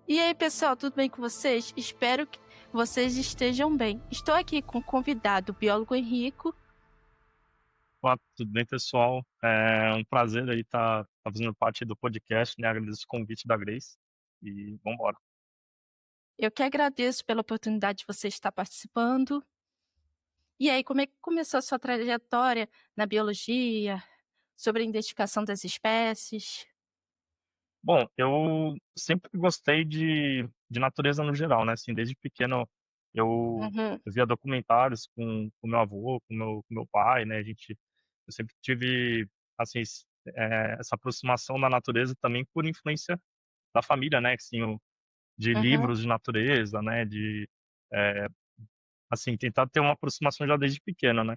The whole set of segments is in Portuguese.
E aí, pessoal, tudo bem com vocês? Espero que vocês estejam bem. Estou aqui com o convidado, o biólogo Henrico. Olá, tudo bem, pessoal? É um prazer aí estar fazendo parte do podcast, né? Agradeço o convite da Grace e vamos embora. Eu que agradeço pela oportunidade de você estar participando. E aí, como é que começou a sua trajetória na biologia, sobre a identificação das espécies? Bom, eu sempre gostei de natureza no geral, né? Assim, desde pequeno eu, Uhum, eu via documentários com meu avô, com meu pai, né? Eu sempre tive, assim, essa aproximação da natureza também por influência da família, né? Assim, de uhum, livros de natureza, né? É, assim, tentar ter uma aproximação já desde pequeno, né?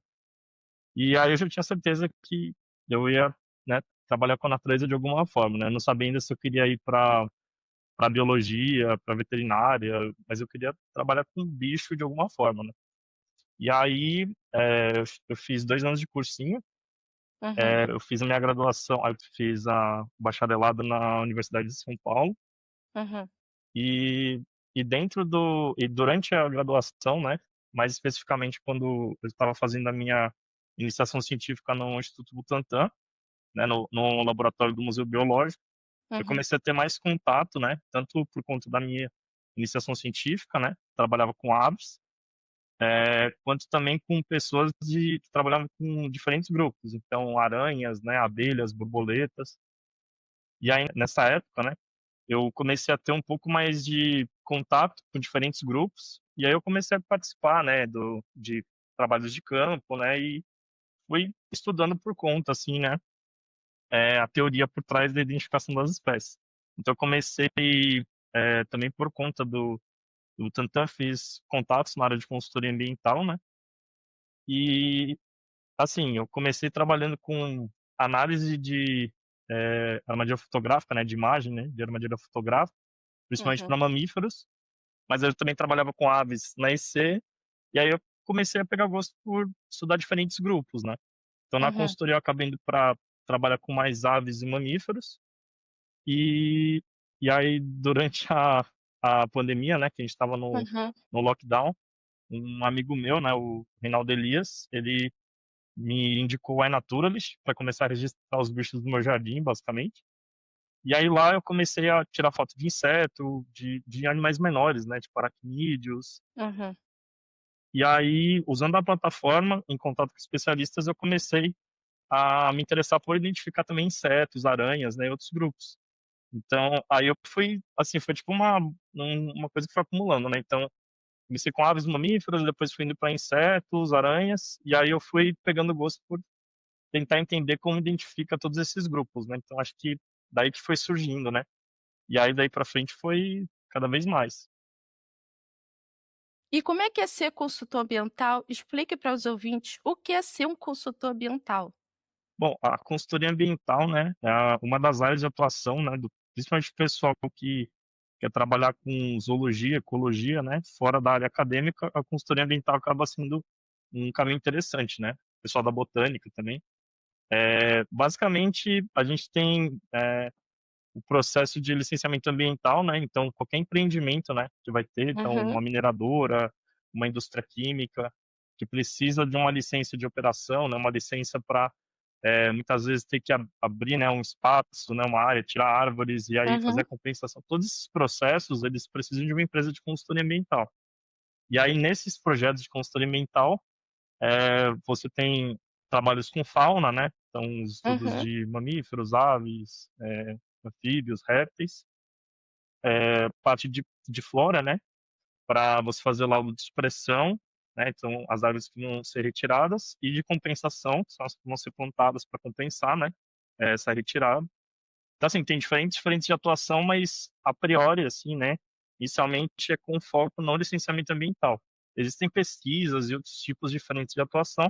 E aí eu já tinha certeza que eu ia, né, trabalhar com a natureza de alguma forma, né? Eu não sabia ainda se eu queria ir para biologia, para veterinária, mas eu queria trabalhar com bicho de alguma forma, né? E aí eu fiz 2 anos de cursinho, uhum, eu fiz a minha graduação, aí eu fiz a bacharelado na Universidade de São Paulo uhum, e e durante a graduação, né, mais especificamente quando eu estava fazendo a minha iniciação científica no Instituto Butantan, né, no laboratório do Museu Biológico, eu uhum, comecei a ter mais contato, né, tanto por conta da minha iniciação científica, né, trabalhava com aves, quanto também com pessoas que trabalhavam com diferentes grupos, então aranhas, né, abelhas, borboletas. E aí nessa época, né, eu comecei a ter um pouco mais de contato com diferentes grupos, e aí eu comecei a participar, né, de trabalhos de campo, né, e fui estudando por conta, assim, né, a teoria por trás da identificação das espécies. Então, eu comecei também por conta do Tantan, fiz contatos na área de consultoria ambiental, né? E, assim, eu comecei trabalhando com análise de armadilha fotográfica, né? De imagem, né? De armadilha fotográfica, principalmente uhum, para mamíferos, mas eu também trabalhava com aves na EC, e aí eu comecei a pegar gosto por estudar diferentes grupos, né? Então, na uhum, consultoria, eu acabei indo para trabalhar com mais aves e mamíferos, E, e aí, durante a pandemia, né, que a gente estava uhum. no lockdown, um amigo meu, né, o Reinaldo Elias, ele me indicou o iNaturalist para começar a registrar os bichos do meu jardim, basicamente. E aí lá eu comecei a tirar foto de inseto, de animais menores, né, tipo aracnídeos. Uhum. E aí, usando a plataforma, em contato com especialistas, eu comecei a me interessar por identificar também insetos, aranhas, né, e outros grupos. Então, aí eu fui, assim, foi tipo uma coisa que foi acumulando, né? Então, comecei com aves mamíferas, depois fui indo para insetos, aranhas, e aí eu fui pegando gosto por tentar entender como identifica todos esses grupos, né? Então, acho que daí que foi surgindo, né? E aí daí para frente foi cada vez mais. E como é que é ser consultor ambiental? Explique para os ouvintes o que é ser um consultor ambiental. Bom, a consultoria ambiental, né, uma das áreas de atuação, né, principalmente o pessoal que quer trabalhar com zoologia, ecologia, né, fora da área acadêmica, a consultoria ambiental acaba sendo um caminho interessante, né? O pessoal da botânica também. Basicamente, a gente tem o processo de licenciamento ambiental, né? Então, qualquer empreendimento, né, que vai ter, então, Uhum, uma mineradora, uma indústria química, que precisa de uma licença de operação, né, uma licença para muitas vezes ter que abrir, né, um espaço, né, uma área, tirar árvores e aí fazer uhum, a compensação. Todos esses processos, eles precisam de uma empresa de consultoria ambiental. E aí, nesses projetos de consultoria ambiental, você tem trabalhos com fauna, né? Então, os estudos uhum, de mamíferos, aves, anfíbios, répteis, parte de flora, né? Para você fazer laudo de supressão, né? Então, as árvores que vão ser retiradas, e de compensação, que são as que vão ser plantadas para compensar, né? Essa retirada. Então, assim, tem diferentes frentes de atuação, mas a priori, assim, né? Inicialmente é com foco no licenciamento ambiental. Existem pesquisas e outros tipos diferentes de atuação,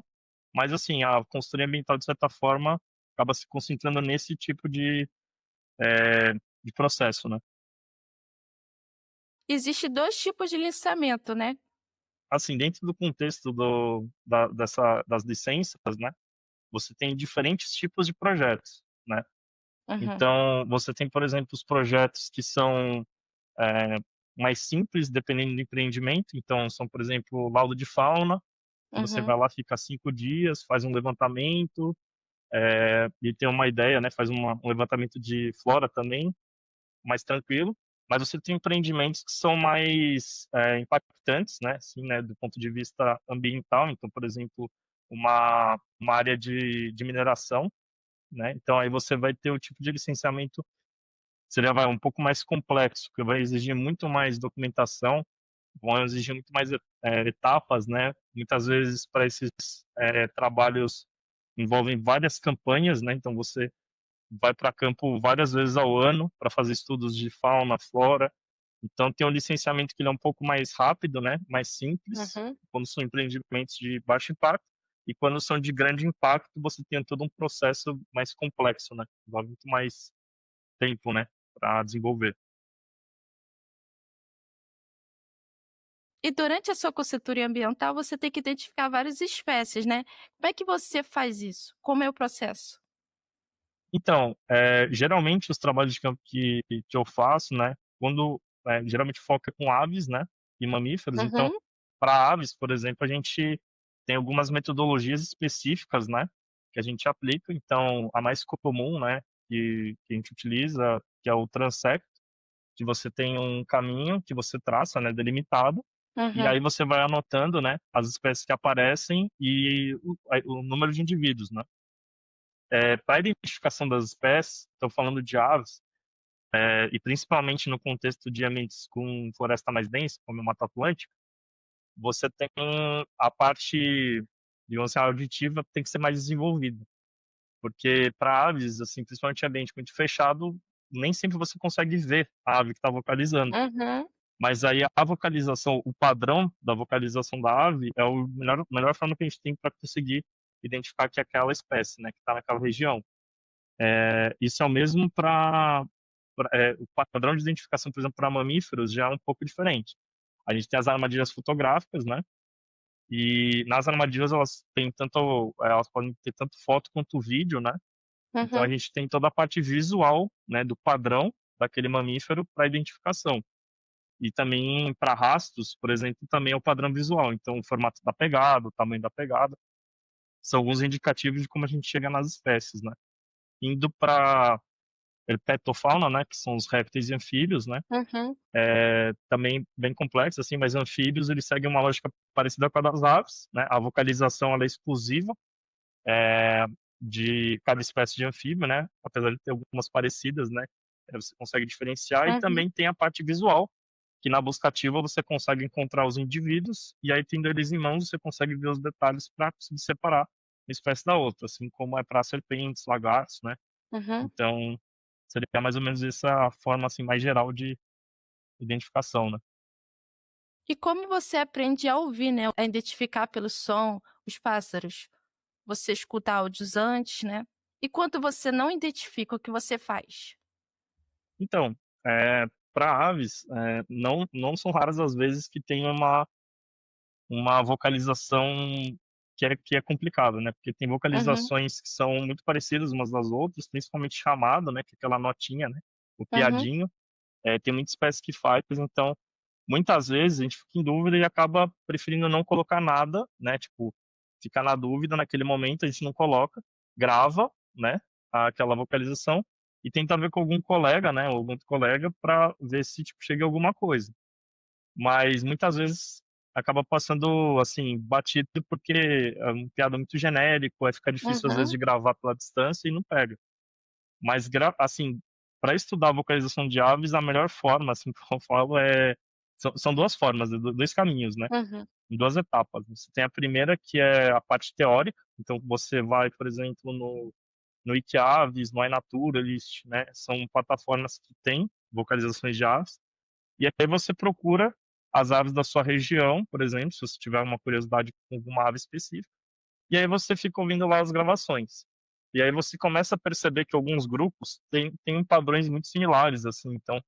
mas, assim, a consultoria ambiental, de certa forma, acaba se concentrando nesse tipo de processo, né? Existe 2 tipos de licenciamento, né? Assim, dentro do contexto das licenças, né, você tem diferentes tipos de projetos, né? Uhum, Então, você tem, por exemplo, os projetos que são mais simples, dependendo do empreendimento. Então, são, por exemplo, laudo de fauna, que você Uhum, vai lá, fica 5 dias, faz um levantamento, e tem uma ideia, né? Faz um levantamento de flora também, mais tranquilo. Mas você tem empreendimentos que são mais impactantes, né? Assim, né? Do ponto de vista ambiental. Então, por exemplo, uma área de mineração, né? Então, aí você vai ter o tipo de licenciamento, seria vai um pouco mais complexo, que vai exigir muito mais documentação, vão exigir muito mais etapas, né? Muitas vezes para esses trabalhos envolvem várias campanhas, né? Então você vai para campo várias vezes ao ano para fazer estudos de fauna, flora. Então tem um licenciamento que ele é um pouco mais rápido, né? Mais simples, uhum. quando são empreendimentos de baixo impacto. E quando são de grande impacto, você tem todo um processo mais complexo, né? Envolve muito mais tempo, né? Para desenvolver. E durante a sua consultoria ambiental, você tem que identificar várias espécies, né. Como é que você faz isso? Como é o processo? Então, geralmente os trabalhos de campo que eu faço, né, quando geralmente foca com aves, né, e mamíferos. Então, Uhum, para aves, por exemplo, a gente tem algumas metodologias específicas, né, que a gente aplica. Então, a mais comum, né, que a gente utiliza, que é o transecto, que você tem um caminho que você traça, né, delimitado, e uhum, aí você vai anotando, né, as espécies que aparecem e o número de indivíduos, né. Para a identificação das espécies, estou falando de aves, e principalmente no contexto de ambientes com floresta mais densa, como o Mata Atlântica, você tem a parte, digamos assim, auditiva tem que ser mais desenvolvida. Porque para aves, assim, principalmente em ambiente muito fechado, nem sempre você consegue ver a ave que está vocalizando. uhum. Mas aí a vocalização, o padrão da vocalização da ave é o melhor forma que a gente tem para conseguir identificar que é aquela espécie, né, que está naquela região. Isso é o mesmo para o padrão de identificação, por exemplo, para mamíferos já é um pouco diferente. A gente tem as armadilhas fotográficas, né? E nas armadilhas elas podem ter tanto foto quanto vídeo, né? Então a Uhum. gente tem toda a parte visual, né, do padrão daquele mamífero para identificação. E também para rastros, por exemplo, também é o padrão visual. Então o formato da pegada, o tamanho da pegada, são alguns indicativos de como a gente chega nas espécies, né? Indo para herpetofauna, né, que são os répteis e anfíbios, né, Uhum, também bem complexo, assim, mas anfíbios, eles seguem uma lógica parecida com a das aves, né, a vocalização, ela é exclusiva é, de cada espécie de anfíbio, né, apesar de ter algumas parecidas, né, você consegue diferenciar, e uhum. também tem a parte visual, que na busca ativa você consegue encontrar os indivíduos, e aí tendo eles em mãos, você consegue ver os detalhes para conseguir separar uma espécie da outra, assim como é para serpentes, lagartos, né, Uhum. então seria mais ou menos essa forma, assim, mais geral de identificação, né. E como você aprende a ouvir, né, a identificar pelo som os pássaros? Você escuta áudios antes, né. E quando você não identifica, o que você faz? Então, para aves, não são raras as vezes que tem uma vocalização que é complicada, né, porque tem Uhum, vocalizações que são muito parecidas umas das outras, principalmente chamada, né, que é aquela notinha, né, o uhum, piadinho, tem muita espécie que faz, então, muitas vezes a gente fica em dúvida e acaba preferindo não colocar nada, né, tipo, fica na dúvida naquele momento, a gente não coloca, grava, né, aquela vocalização e tenta ver com algum colega, né, ou algum outro colega para ver se, tipo, chega alguma coisa. Mas muitas vezes acaba passando, assim, batido porque é um piada muito genérico, aí fica difícil às vezes uhum, de gravar pela distância e não pega. Mas assim, para estudar a vocalização de aves, a melhor forma, assim, que eu falo são 2 formas, né, 2 caminhos, né, uhum, em 2 etapas. Você tem a primeira que é a parte teórica, então você vai, por exemplo, no Wikiaves, no iNaturalist, né, são plataformas que têm vocalizações de aves, e aí você procura as aves da sua região, por exemplo, se você tiver uma curiosidade com alguma ave específica, e aí você fica ouvindo lá as gravações. E aí você começa a perceber que alguns grupos têm padrões muito similares, assim. Então,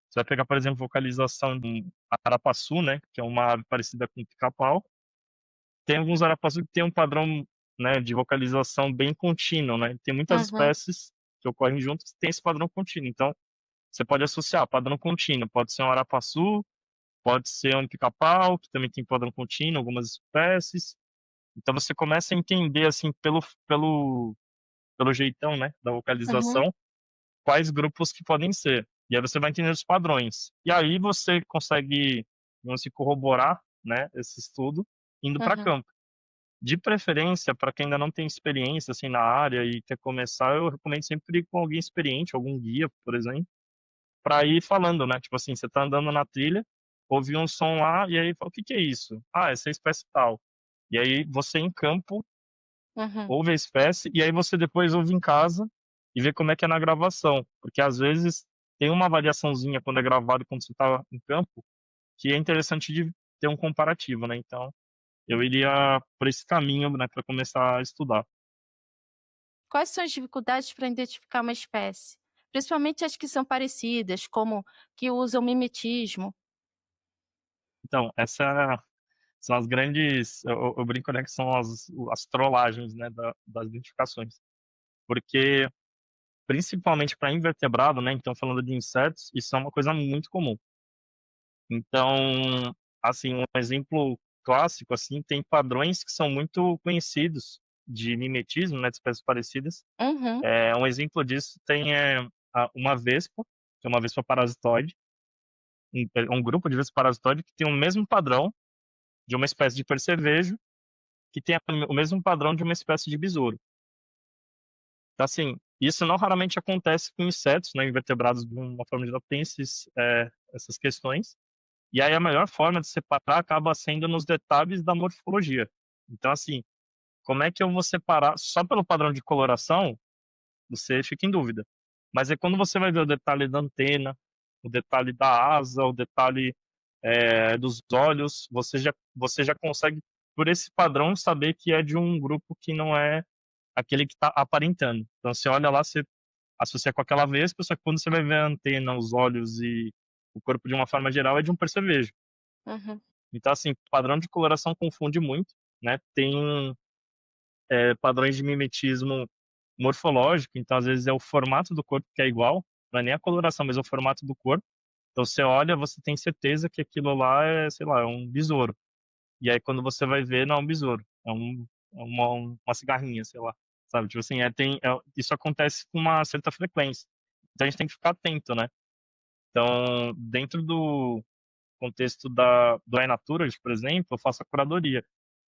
você vai pegar, por exemplo, vocalização de um arapaçu, né, que é uma ave parecida com o pica-pau. Tem alguns arapaçu que têm um padrão, né, de vocalização bem contínuo, né. Tem muitas uhum. espécies que ocorrem juntas que têm esse padrão contínuo. Então, você pode associar padrão contínuo, pode ser um arapaçu, pode ser um pica-pau, que também tem padrão contínuo, algumas espécies. Então você começa a entender, assim, pelo jeitão, né, da Uhum, vocalização, quais grupos que podem ser. E aí você vai entender os padrões. E aí você consegue, vamos se corroborar, né, esse estudo indo para uhum, campo. De preferência, para quem ainda não tem experiência assim na área e quer começar, eu recomendo sempre ir com alguém experiente, algum guia, por exemplo, para ir falando, né? Tipo assim, você tá andando na trilha, ouve um som lá e aí fala, o que que é isso? Ah, essa é a espécie tal. E aí você em campo uhum. ouve a espécie e aí você depois ouve em casa e vê como é que é na gravação, porque às vezes tem uma variaçãozinha quando é gravado e quando você tá em campo, que é interessante de ter um comparativo, né? Então, eu iria por esse caminho, né, para começar a estudar. Quais são as dificuldades para identificar uma espécie? Principalmente as que são parecidas, como que usam mimetismo. Então, essa são as grandes, eu brinco, né, que são as trollagens, né, das identificações. Porque, principalmente para invertebrado, né, então falando de insetos, isso é uma coisa muito comum. Então, assim, um exemplo clássico, assim, tem padrões que são muito conhecidos de mimetismo, né, de espécies parecidas. Uhum, Um exemplo disso tem uma vespa, que é uma vespa parasitoide, um grupo de vespas parasitoides que tem o mesmo padrão de uma espécie de percevejo, que tem o mesmo padrão de uma espécie de besouro. Então, assim, isso não raramente acontece com insetos, né, invertebrados de uma forma geral, tem essas questões. E aí a melhor forma de separar acaba sendo nos detalhes da morfologia. Então, assim, como é que eu vou separar só pelo padrão de coloração? Você fica em dúvida. Mas é quando você vai ver o detalhe da antena, o detalhe da asa, o detalhe dos olhos, você já consegue, por esse padrão, saber que é de um grupo que não é aquele que está aparentando. Então, você olha lá, você associa com aquela vespa, só que quando você vai ver a antena, os olhos e o corpo de uma forma geral, é de um percevejo. uhum, Então, assim, padrão de coloração confunde muito, né? Tem padrões de mimetismo morfológico, então às vezes é o formato do corpo que é igual, não é nem a coloração, mas é o formato do corpo. Então você olha, você tem certeza que aquilo lá é, sei lá, é um besouro. E aí quando você vai ver, não é um besouro, é uma cigarrinha, sei lá. Sabe? Tipo assim, isso acontece com uma certa frequência. Então a gente tem que ficar atento, né? Então, dentro do contexto do iNaturalist, por exemplo, eu faço a curadoria.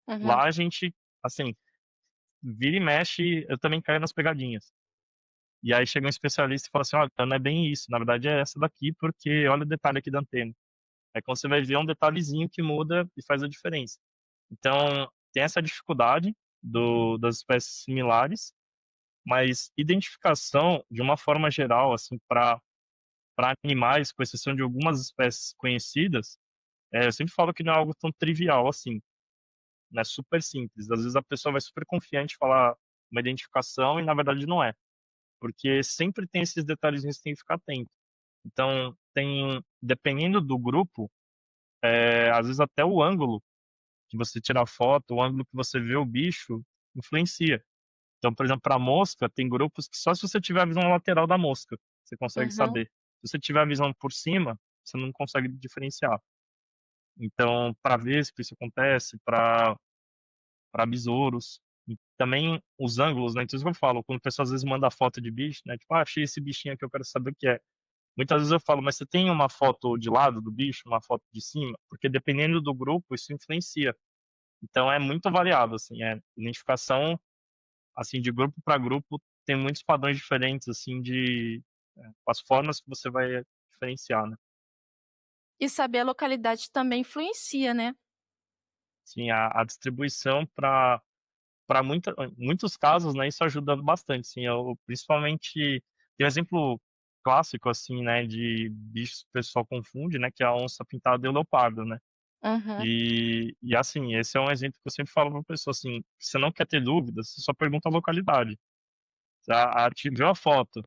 uhum. Lá a gente, assim, vira e mexe, eu também caio nas pegadinhas. E aí chega um especialista e fala assim, olha, não é bem isso, na verdade é essa daqui, porque olha o detalhe aqui da antena. Aí quando você vai ver é um detalhezinho que muda e faz a diferença. Então, tem essa dificuldade das espécies similares, mas identificação, de uma forma geral, assim, para animais, com exceção de algumas espécies conhecidas, eu sempre falo que não é algo tão trivial assim, né? Super simples. Às vezes a pessoa vai super confiante falar uma identificação e na verdade não é, porque sempre tem esses detalhezinhos que tem que ficar atento. Então, dependendo do grupo, às vezes até o ângulo que você tira a foto, o ângulo que você vê o bicho, influencia. Então, por exemplo, para mosca, tem grupos que só se você tiver a visão lateral da mosca, você consegue Uhum. saber. Se você tiver a visão por cima, você não consegue diferenciar. Então, para vespa isso acontece, para besouros. E também os ângulos, né? Então, isso que eu falo, quando a pessoa às vezes manda foto de bicho, né? Tipo, achei esse bichinho aqui, eu quero saber o que é. Muitas vezes eu falo, mas você tem uma foto de lado do bicho, uma foto de cima? Porque dependendo do grupo, isso influencia. Então é muito variável, assim, identificação, assim, de grupo para grupo tem muitos padrões diferentes, assim, as formas que você vai diferenciar, né? E saber a localidade também influencia, né? Sim, a distribuição para muitos casos, né, isso ajuda bastante, sim, principalmente, tem um exemplo clássico, assim, né, de bichos que o pessoal confunde, né, que é a onça pintada e o leopardo, né, Uhum, e assim, esse é um exemplo que eu sempre falo para a pessoa, assim, você não quer ter dúvidas, você só pergunta a localidade. Viu a foto.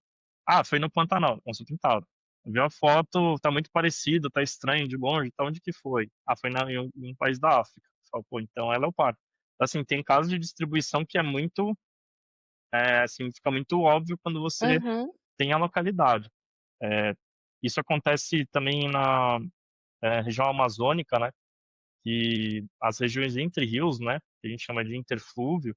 Ah, foi no Pantanal, onça pintada. Viu a foto, tá muito parecido, tá estranho de longe, tá onde que foi? Ah, foi em um país da África. Fala, pô, então é leopardo. Assim, tem casos de distribuição que é muito, assim, fica muito óbvio quando você uhum. tem a localidade. Isso acontece também na região amazônica, né? Que as regiões entre rios, né? Que a gente chama de interflúvio,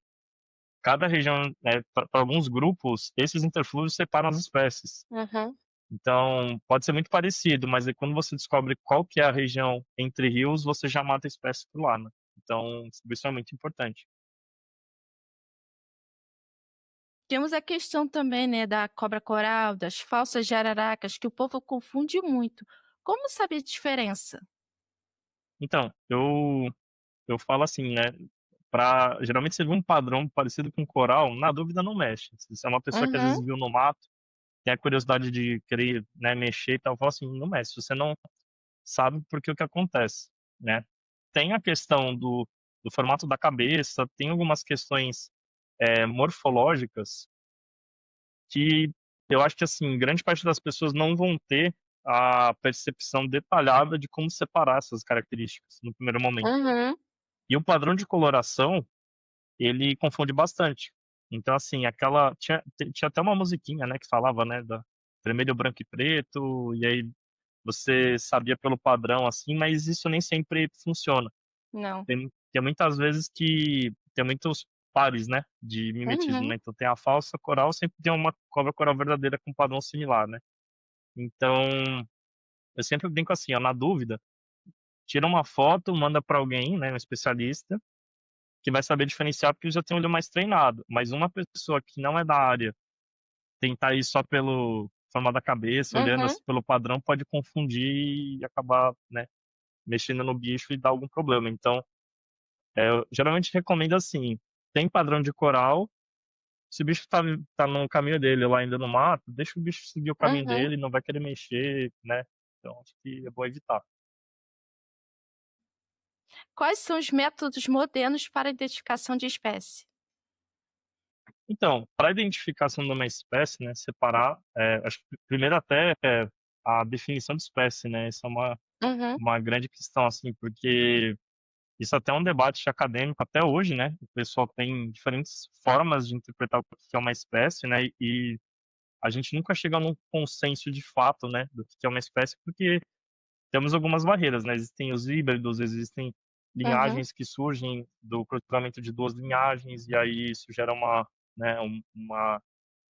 cada região, para alguns grupos, esses interflúvios separam as espécies. Uhum. Então, pode ser muito parecido, mas aí quando você descobre qual que é a região entre rios, você já mata a espécie por lá, né? Então, isso é muito importante. Temos a questão também, né, da cobra coral, das falsas jararacas, que o povo confunde muito. Como saber a diferença? Então, eu falo assim, né? Geralmente você vê um padrão parecido com coral, na dúvida não mexe. Se você é uma pessoa que às Uhum, vezes viu no mato, tem a curiosidade de querer, né, mexer e tal, eu falo assim, não mexe. Se você não sabe porque o que acontece, né? Tem a questão do formato da cabeça, tem algumas questões morfológicas que eu acho que, assim, grande parte das pessoas não vão ter a percepção detalhada de como separar essas características no primeiro momento. uhum, E o padrão de coloração, ele confunde bastante. Então, assim, tinha até uma musiquinha, né, que falava, né, da vermelho, branco e preto, e aí você sabia pelo padrão, assim, mas isso nem sempre funciona. não. Tem muitas vezes que tem muitos pares, né, de mimetismo, Uhum, né? Então tem a falsa coral, sempre tem uma cobra coral verdadeira com padrão similar, né? Então, eu sempre brinco assim, ó, na dúvida, tira uma foto, manda para alguém, né, um especialista, que vai saber diferenciar porque já tem um olho mais treinado. Mas uma pessoa que não é da área, tentar ir só pelo forma da cabeça, olhando uhum, assim pelo padrão, pode confundir e acabar, né, mexendo no bicho e dar algum problema. Então, eu geralmente recomendo assim, tem padrão de coral, se o bicho tá no caminho dele lá ainda no mato, deixa o bicho seguir o caminho uhum. dele, não vai querer mexer, né? Então acho que é bom evitar. Quais são os métodos modernos para a identificação de espécie? Então, para identificação de uma espécie, né, separar, acho que primeiro até a definição de espécie, né? Isso é Uhum, uma grande questão, assim, porque isso até é um debate acadêmico até hoje, né? O pessoal tem diferentes formas de interpretar o que é uma espécie, né? E a gente nunca chega num consenso de fato, né, do que é uma espécie, porque temos algumas barreiras, né? Existem os híbridos, existem uhum, linhagens que surgem do cruzamento de duas linhagens, e aí isso gera né,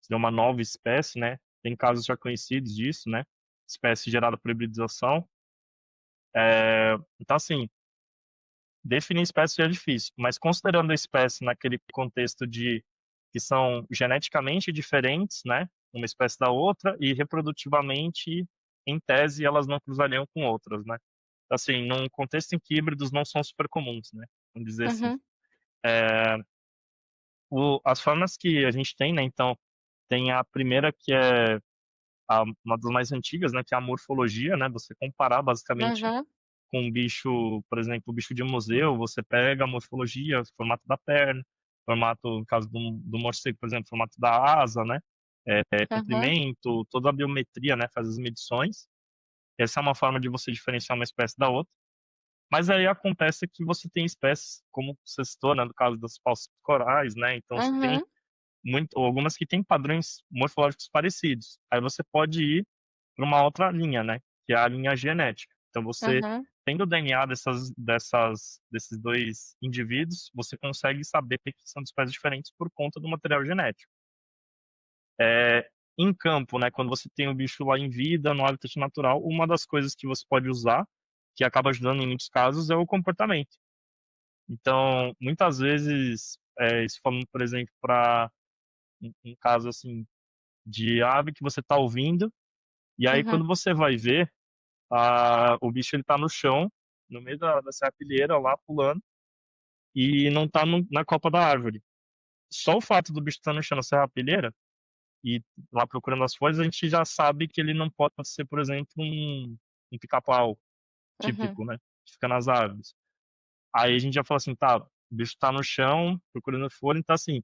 seria uma nova espécie, né? Tem casos já conhecidos disso, né? Espécie gerada por hibridização. Então, assim, definir espécie é difícil, mas considerando a espécie naquele contexto de que são geneticamente diferentes, né? Uma espécie da outra, e reprodutivamente, em tese, elas não cruzariam com outras, né? Assim, num contexto em que híbridos não são super comuns, né? Vamos dizer assim. uhum, As formas que a gente tem, né? Então, tem a primeira que é uma das mais antigas, né? Que é a morfologia, né? Você comparar basicamente uhum, com um bicho, por exemplo, um bicho de museu, você pega a morfologia, o formato da perna, formato, no caso do morcego, por exemplo, formato da asa, né? uhum, Comprimento, toda a biometria, né? Faz as medições. Essa é uma forma de você diferenciar uma espécie da outra. Mas aí acontece que você tem espécies, como você citou, né, no caso das falsas corais, né? Então você tem uhum, algumas que têm padrões morfológicos parecidos. Aí você pode ir para uma outra linha, né? Que é a linha genética. Então você, uhum, tendo o DNA desses dois indivíduos, você consegue saber que são de espécies diferentes por conta do material genético. Em campo, né? Quando você tem o bicho lá em vida, no hábitat natural, uma das coisas que você pode usar, que acaba ajudando em muitos casos, é o comportamento. Então, muitas vezes, isso falando, por exemplo, para um caso assim de ave que você está ouvindo, e aí uhum, quando você vai ver, o bicho ele tá no chão, no meio da serrapilheira lá pulando, e não tá na copa da árvore. Só o fato do bicho estar no chão na serrapilheira e lá procurando as folhas, a gente já sabe que ele não pode ser, por exemplo, um pica-pau uhum, típico, né? Que fica nas árvores. Aí a gente já fala assim, tá, o bicho tá no chão procurando folha, então assim,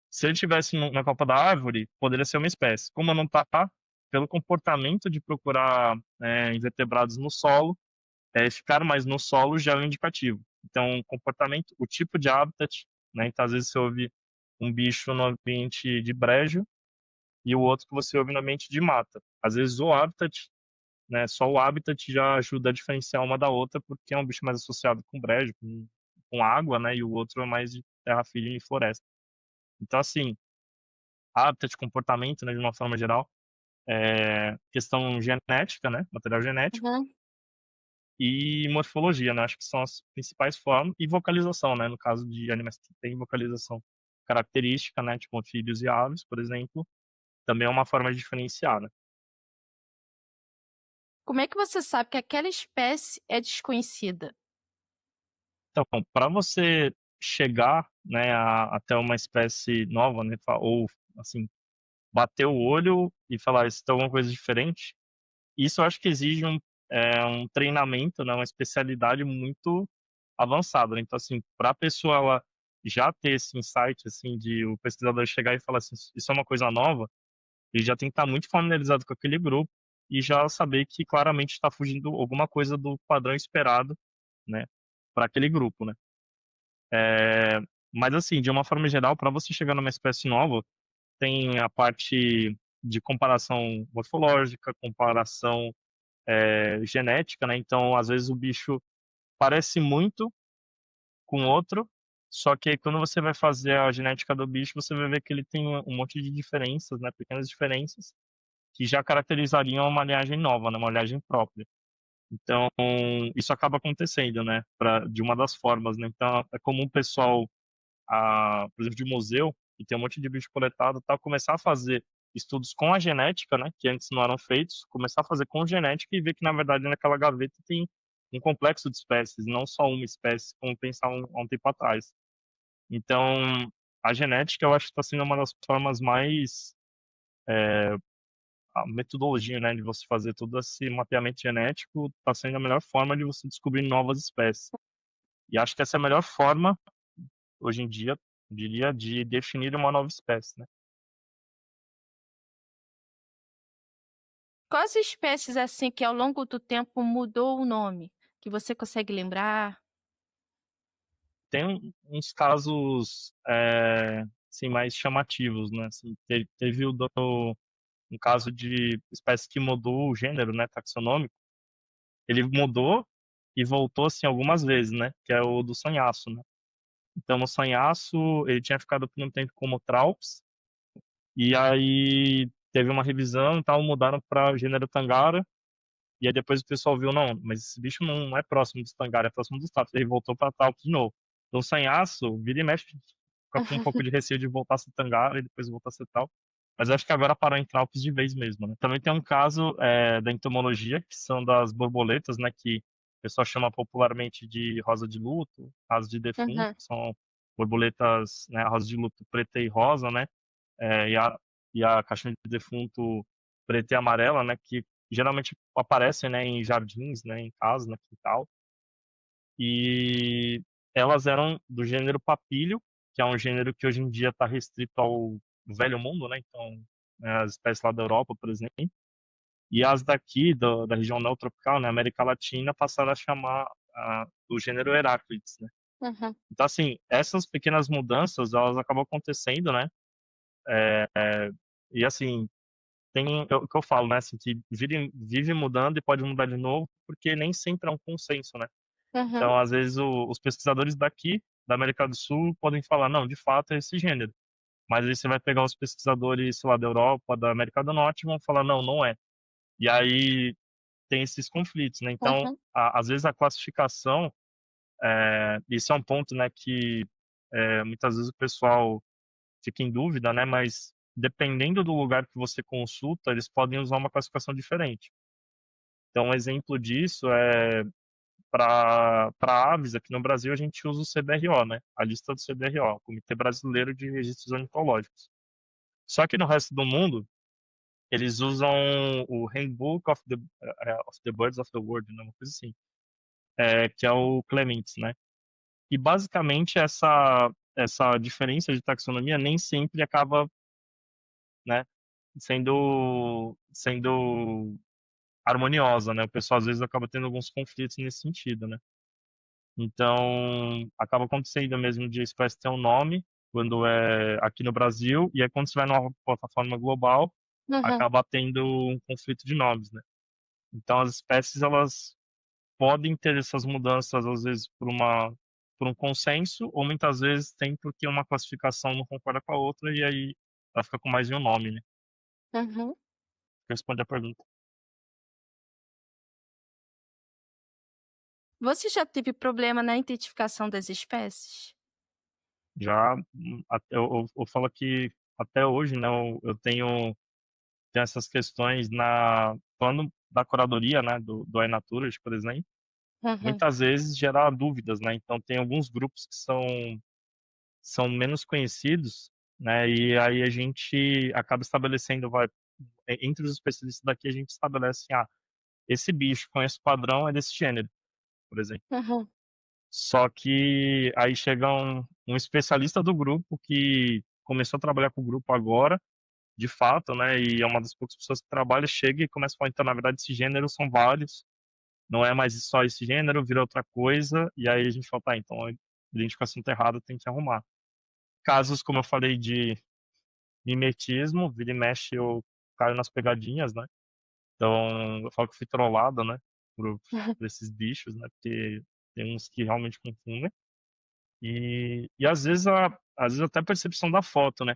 se ele tivesse na copa da árvore, poderia ser uma espécie. Como não tá, pelo comportamento de procurar invertebrados no solo, ficar mais no solo já é um indicativo. Então, o comportamento, o tipo de habitat, né? Então, às vezes você ouve um bicho no ambiente de brejo, e o outro que você ouve no ambiente de mata. Às vezes o habitat, né, só o habitat já ajuda a diferenciar uma da outra, porque é um bicho mais associado com brejo, com água, né, e o outro é mais de terra firme e floresta. Então, assim, habitat, comportamento, né, de uma forma geral, questão genética, né, material genético, Uhum. e morfologia, né, acho que são as principais formas, e vocalização, né, no caso de animais que têm vocalização característica, né, tipo anfíbios e aves, por exemplo, também é uma forma de diferenciar, né. Como é que você sabe que aquela espécie é desconhecida? Então, para você chegar, né, até uma espécie nova, né, ou assim, bater o olho e falar: "Isso tem alguma coisa diferente", isso eu acho que exige um treinamento, né, uma especialidade muito avançada, né. Então, assim, para a pessoa ela já ter esse insight, assim, de o pesquisador chegar e falar assim: "Isso é uma coisa nova", ele já tem que estar muito familiarizado com aquele grupo e já saber que claramente está fugindo alguma coisa do padrão esperado, né, para aquele grupo, né. Mas assim, de uma forma geral, para você chegar numa espécie nova, tem a parte de comparação morfológica, comparação, genética, né, então às vezes o bicho parece muito com outro, só que aí quando você vai fazer a genética do bicho, você vai ver que ele tem um monte de diferenças, né, pequenas diferenças, que já caracterizariam uma linhagem nova, né, uma linhagem própria. Então, isso acaba acontecendo, né, de uma das formas, né, então é comum o pessoal, por exemplo, de museu, e tem um monte de bicho coletado, tal, começar a fazer estudos com a genética, né, que antes não eram feitos, começar a fazer com genética e ver que, na verdade, naquela gaveta tem um complexo de espécies, não só uma espécie, como pensava há um tempo atrás. Então, a genética, eu acho que está sendo uma das formas mais, a metodologia, né, de você fazer todo esse mapeamento genético, está sendo a melhor forma de você descobrir novas espécies. E acho que essa é a melhor forma hoje em dia, eu diria, de definir uma nova espécie, né. Quais espécies, assim, que ao longo do tempo mudou o nome, que você consegue lembrar? Tem uns casos, assim, mais chamativos, né, assim, teve um caso de espécie que mudou o gênero, né, taxonômico, ele mudou e voltou, assim, algumas vezes, né, que é o do sanhaço, né. Então o sanhaço, ele tinha ficado por um tempo como Traups, e aí teve uma revisão e tal, mudaram para o gênero Tangara. E aí depois o pessoal viu: "Não, mas esse bicho não é próximo dos Tangara, é próximo dos Tatos". Ele voltou pra Talpa de novo. Então o sanhaço, vira e mexe, fica com um pouco de receio de voltar a ser Tangara e depois voltar a ser tal. Mas eu acho que agora parou em Tralpes de vez mesmo, né. Também tem um caso, da entomologia, que são das borboletas, né, que o pessoal chama popularmente de rosa de luto, asa de defunto, Uhum. que são borboletas, né, a rosa de luto preta e rosa, né, e a caixinha de defunto preta e amarela, né, que geralmente aparecem, né, em jardins, né, em casa, no quintal. E elas eram do gênero papilio, que é um gênero que hoje em dia está restrito ao Velho Mundo, né, então, as espécies lá da Europa, por exemplo. E as daqui da região neotropical, né, América Latina, passaram a chamar o gênero Heraclides, né. Uhum. Então, assim, essas pequenas mudanças, elas acabam acontecendo, né, eh, e assim, tem é o que eu falo, né, assim, que vive mudando e pode mudar de novo, porque nem sempre é um consenso, né. Uhum. Então, às vezes, os pesquisadores daqui, da América do Sul, podem falar: "Não, de fato é esse gênero". Mas aí você vai pegar os pesquisadores, sei lá, da Europa, da América do Norte e vão falar: "Não, não é". E aí tem esses conflitos, né. Então, Uhum. às vezes a classificação, isso é um ponto, né, que, muitas vezes o pessoal fica em dúvida, né, mas dependendo do lugar que você consulta, eles podem usar uma classificação diferente. Então, um exemplo disso é para aves, aqui no Brasil, a gente usa o CBRO, né, a lista do CBRO, Comitê Brasileiro de Registros Ornitológicos. Só que no resto do mundo, eles usam o Handbook of the Birds of the World, né, uma coisa assim, que é o Clements, né. E basicamente essa diferença de taxonomia nem sempre acaba, né, sendo harmoniosa, né, o pessoal às vezes acaba tendo alguns conflitos nesse sentido, né. Então, acaba acontecendo mesmo de a espécie ter um nome, quando é aqui no Brasil, e aí quando você vai numa plataforma global, Uhum, acaba tendo um conflito de nomes, né? Então as espécies elas podem ter essas mudanças às vezes por um consenso, ou muitas vezes tem porque uma classificação não concorda com a outra e aí ela fica com mais de um nome, né? uhum. Responde a pergunta. Você já teve problema na identificação das espécies? Já eu falo que até hoje, né, eu tenho essas questões na falando da curadoria, né, do iNaturalist, por exemplo, Uhum, muitas vezes gera dúvidas, né? Então tem alguns grupos que são menos conhecidos, né? E aí a gente acaba estabelecendo, vai, entre os especialistas daqui a gente estabelece, esse bicho com esse padrão é desse gênero, por exemplo. uhum, Só que aí chega um especialista do grupo que começou a trabalhar com o grupo agora, de fato, né? E é uma das poucas pessoas que trabalha, chega e começa a falar, então, na verdade, esse gênero são vários, não é mais só esse gênero, vira outra coisa, e aí a gente fala, tá, então a identificação tá errada, tem que arrumar. Casos, como eu falei, de mimetismo, vira e mexe eu caio nas pegadinhas, né? Então, eu falo que fui trollado, né? Por esses bichos, né? Porque tem uns que realmente confundem. E às vezes até a percepção da foto, né?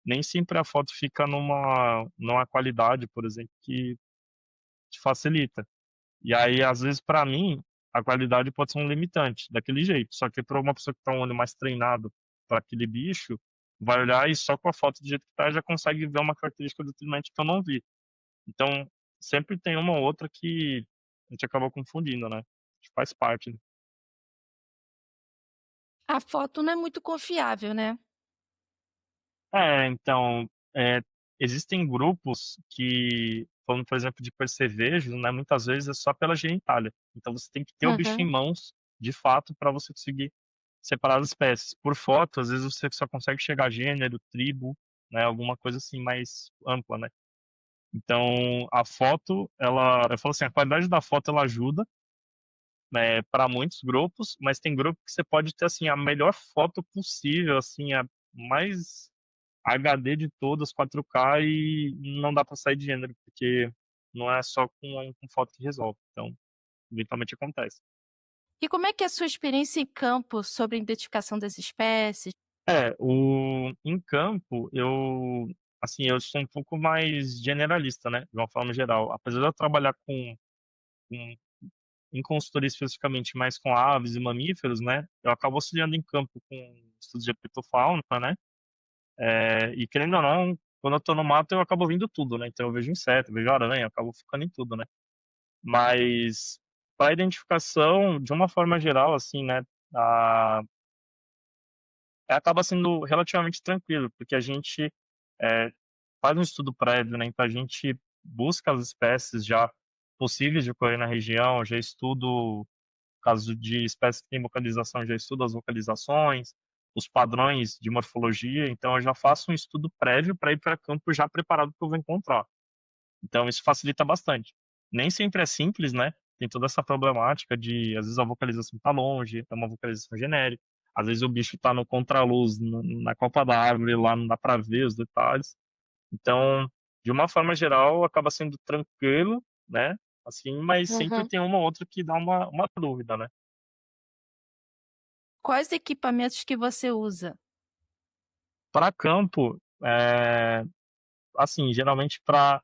Nem sempre a foto fica numa qualidade, por exemplo, que te facilita. E aí, às vezes, para mim, a qualidade pode ser um limitante, daquele jeito. Só que para uma pessoa que tá um olho mais treinado para aquele bicho, vai olhar e só com a foto do jeito que tá já consegue ver uma característica do trimante que eu não vi. Então, sempre tem uma ou outra que a gente acaba confundindo, né? Faz parte, né? A foto não é muito confiável, né? Então, existem grupos que, falando, por exemplo, de percevejos, né? Muitas vezes é só pela genitália. Então, você tem que ter o bicho em Uhum. mãos, de fato, para você conseguir separar as espécies. Por foto, às vezes você só consegue chegar a gênero, tribo, né? Alguma coisa assim mais ampla, né? Então, a foto, eu falo assim, a qualidade da foto ela ajuda, né, para muitos grupos, mas tem grupo que você pode ter assim a melhor foto possível, assim, a mais HD de todas, 4K e não dá para sair de gênero, porque não é só com foto que resolve. Então, eventualmente acontece. E como é que é a sua experiência em campo sobre a identificação das espécies? Em campo, eu sou um pouco mais generalista, né, de uma forma geral. Apesar de eu trabalhar com em consultoria especificamente mais com aves e mamíferos, né, eu acabo auxiliando em campo com estudos de epitofauna, né, e querendo ou não, quando eu tô no mato eu acabo vendo tudo, né, então eu vejo inseto, vejo aranha, eu acabo ficando em tudo, né. Mas para identificação, de uma forma geral, assim, né, a acaba sendo relativamente tranquilo, porque a gente eh, faz um estudo prévio, né? Então a gente busca as espécies já possíveis de ocorrer na região, já estudo caso de espécies que têm vocalização, já estudo as vocalizações, os padrões de morfologia, então eu já faço um estudo prévio para ir para campo já preparado para o que eu vou encontrar. Então isso facilita bastante. Nem sempre é simples, né? Tem toda essa problemática de, às vezes, a vocalização está longe, é uma vocalização genérica. Às vezes o bicho está no contraluz, na copa da árvore, lá não dá para ver os detalhes. Então, de uma forma geral, acaba sendo tranquilo, né? Assim, mas sempre Uhum. tem uma ou outra que dá uma dúvida, né? Quais equipamentos que você usa? Para campo, assim, geralmente para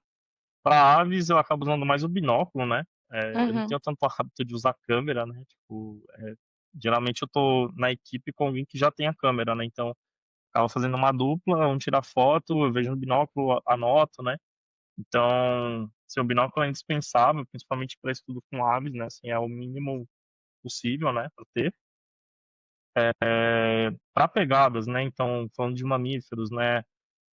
aves eu acabo usando mais o binóculo, né? Eu não Uhum. tenho tanto hábito de usar câmera, né? Tipo, geralmente eu tô na equipe com alguém que já tem a câmera, né? Então, acaba fazendo uma dupla, um tira foto, eu vejo no binóculo, anoto, né? Então, seu binóculo é indispensável, principalmente para estudo com aves, né? Assim, é o mínimo possível, né? Para ter. Para pegadas, né? Então, falando de mamíferos, né?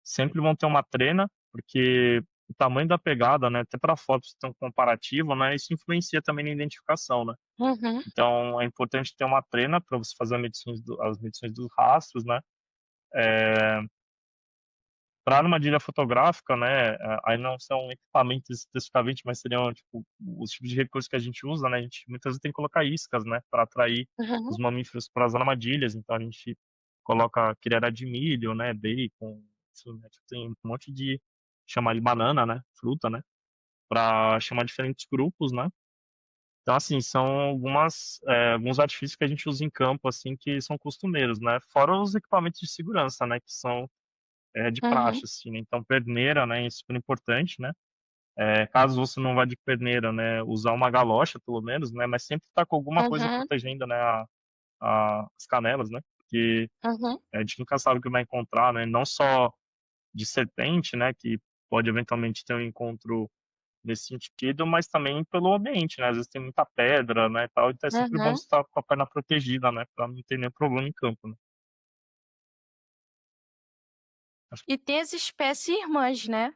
Sempre vão ter uma trena, porque o tamanho da pegada, né, até para fotos tão comparativo, né, isso influencia também na identificação, né? Uhum. Então é importante ter uma trena para você fazer as medições dos rastros, né? Para armadilha fotográfica, né, aí não são equipamentos especificamente, mas seriam tipo os tipos de recursos que a gente usa, né? A gente muitas vezes tem que colocar iscas, né, para atrair Uhum. os mamíferos para as armadilhas. Então a gente coloca criara de milho, né, bacon, enfim, né, tipo, tem um monte de chamar de banana, né, fruta, né, para chamar diferentes grupos, né. Então, assim, são alguns artifícios que a gente usa em campo, assim, que são costumeiros, né, fora os equipamentos de segurança, né, que são de praxe, Uhum, assim, né. Então perneira, né, é super importante, né. Caso você não vá de perneira, né, usar uma galocha pelo menos, né, mas sempre estar com alguma coisa uhum, protegendo, né, as canelas, né, porque uhum, a gente nunca sabe o que vai encontrar, né, não só de serpente, né, que pode eventualmente ter um encontro nesse sentido, mas também pelo ambiente, né, às vezes tem muita pedra, né, e tal, então é sempre bom uhum. você estar com a perna protegida, né, para não ter nenhum problema em campo, né. Acho E tem as espécies irmãs, né?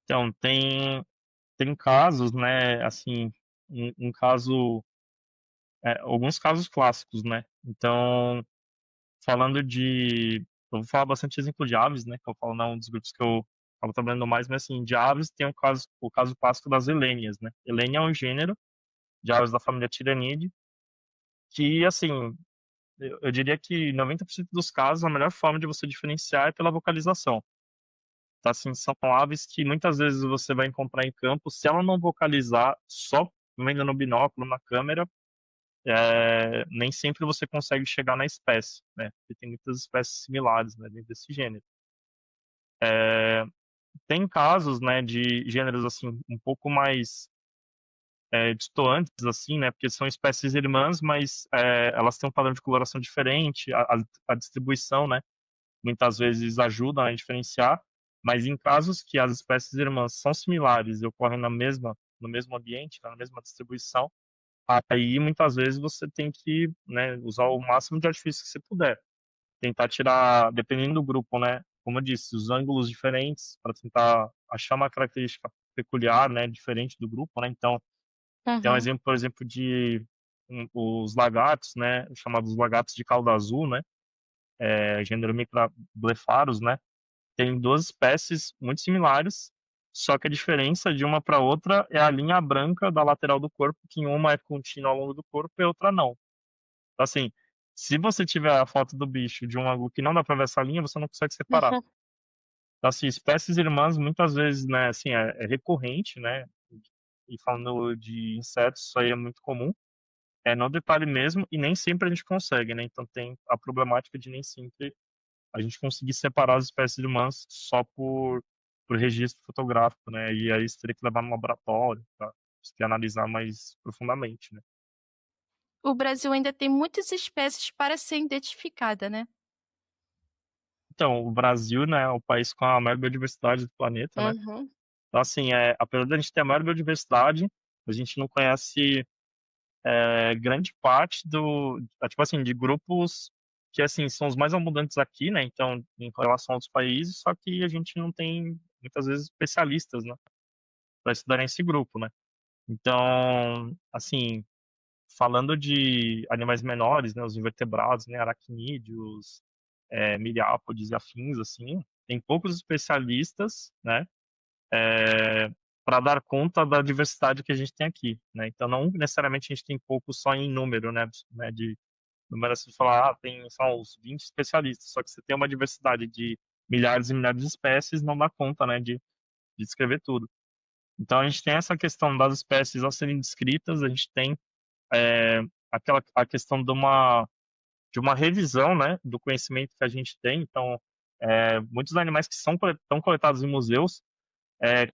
então tem casos, né, assim, um caso alguns casos clássicos, né. Então, falando de eu vou falar bastante exemplo de aves, né, que eu falo não um dos grupos que eu acabo trabalhando mais, mas assim, de aves tem o caso clássico das elênias, né. Elênia é um gênero de aves da família Tiranidae, que assim, eu diria que 90% dos casos a melhor forma de você diferenciar é pela vocalização. Então, assim, são aves que muitas vezes você vai encontrar em campo, se ela não vocalizar só vendo no binóculo, na câmera, nem sempre você consegue chegar na espécie, né? Porque tem muitas espécies similares, né, dentro desse gênero. Tem casos, né, de gêneros assim um pouco mais distantes, assim, né? Porque são espécies irmãs, mas elas têm um padrão de coloração diferente, a distribuição, né? Muitas vezes ajuda a diferenciar. Mas em casos que as espécies irmãs são similares e ocorrem no mesmo ambiente, na mesma distribuição, aí muitas vezes você tem que, né, usar o máximo de artifício que você puder. Tentar tirar, dependendo do grupo, né, como eu disse, os ângulos diferentes para tentar achar uma característica peculiar, né, diferente do grupo, né. Então, tem um Uhum, exemplo, por exemplo, de os lagartos, né, chamados lagartos de cauda azul, né, gênero Microblepharus, né. Tem 2 espécies muito similares, só que a diferença de uma para outra é a linha branca da lateral do corpo, que em uma é contínua ao longo do corpo e a outra não. Então, assim, se você tiver a foto do bicho de um ângulo que não dá para ver essa linha, você não consegue separar. uhum, Então, assim, espécies irmãs muitas vezes, né, assim, é recorrente, né, e falando de insetos, isso aí é muito comum, é no detalhe mesmo, e nem sempre a gente consegue, né, então tem a problemática de nem sempre a gente conseguir separar as espécies irmãs só por registro fotográfico, né, e aí você teria que levar no laboratório para analisar mais profundamente, né. O Brasil ainda tem muitas espécies para ser identificada, né? Então, o Brasil, né, é o país com a maior biodiversidade do planeta, né. Uhum, Então, assim, apesar da gente ter a maior biodiversidade, a gente não conhece, grande parte tipo assim, de grupos que, assim, são os mais abundantes aqui, né, então, em relação a outros países, só que a gente não tem, muitas vezes, especialistas, né, para estudarem esse grupo, né. Então, assim, falando de animais menores, né, os invertebrados, né, aracnídeos, miriápodes e afins, assim, tem poucos especialistas, né, para dar conta da diversidade que a gente tem aqui, né. Então não necessariamente a gente tem pouco só em número, né, de número assim, de falar: "Ah, tem, sei lá, uns 20 especialistas", só que você tem uma diversidade de milhares e milhares de espécies, não dá conta, né, de descrever tudo. Então a gente tem essa questão das espécies a serem descritas, a gente tem, a questão de uma revisão, né, do conhecimento que a gente tem. Então, muitos animais que estão coletados em museus,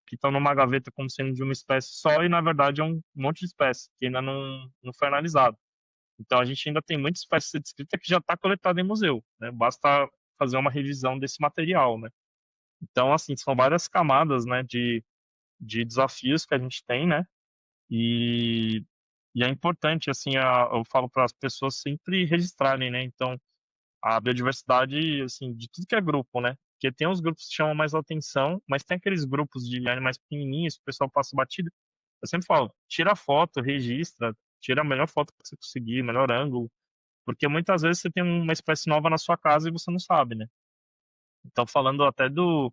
que estão numa gaveta como sendo de uma espécie só e na verdade é um monte de espécie que ainda não foi analisado. Então a gente ainda tem muita espécie a ser descrita que já está coletada em museu, né, basta fazer uma revisão desse material, né. Então, assim, são várias camadas, né, de desafios que a gente tem, né, e e é importante, assim, eu falo para as pessoas sempre registrarem, né. Então, a biodiversidade, assim, de tudo que é grupo, né. Porque tem uns grupos que chamam mais atenção, mas tem aqueles grupos de animais pequenininhos que o pessoal passa batido. Eu sempre falo: "Tira a foto, registra, tira a melhor foto que você conseguir, melhor ângulo", porque muitas vezes você tem uma espécie nova na sua casa e você não sabe, né. Então falando até do